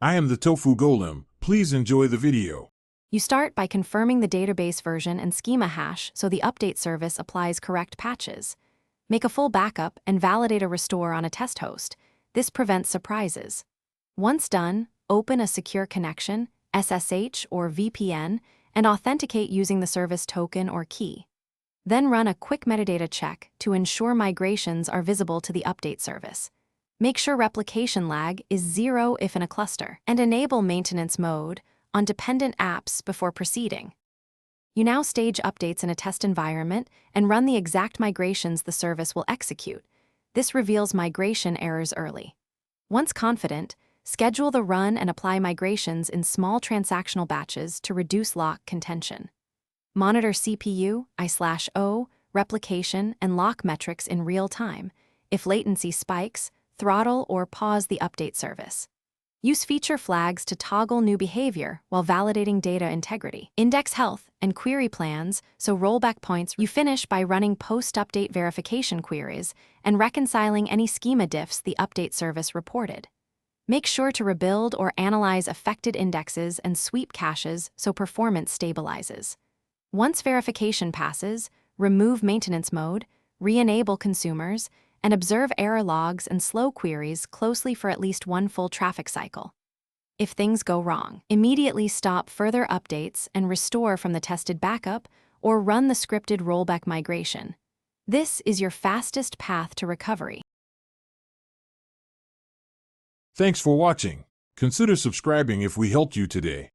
I am the Tofu Golem. Please enjoy the video. You start by confirming the database version and schema hash so the update service applies correct patches. Make a full backup and validate a restore on a test host. This prevents surprises. Once done, open a secure connection, SSH or VPN, and authenticate using the service token or key. Then run a quick metadata check to ensure migrations are visible to the update service. Make sure replication lag is 0 if in a cluster, and enable maintenance mode on dependent apps before proceeding. You now stage updates in a test environment and run the exact migrations the service will execute. This reveals migration errors early. Once confident, schedule the run and apply migrations in small transactional batches to reduce lock contention. Monitor CPU, I/O, replication, and lock metrics in real time. If latency spikes, throttle or pause the update service. Use feature flags to toggle new behavior while validating data integrity. Index health and query plans so rollback points. You finish by running post-update verification queries and reconciling any schema diffs the update service reported. Make sure to rebuild or analyze affected indexes and sweep caches so performance stabilizes. Once verification passes, remove maintenance mode, re-enable consumers, and observe error logs and slow queries closely for at least one full traffic cycle. If things go wrong, immediately stop further updates and restore from the tested backup or run the scripted rollback migration. This is your fastest path to recovery. Thanks for watching. Consider subscribing if we helped you today.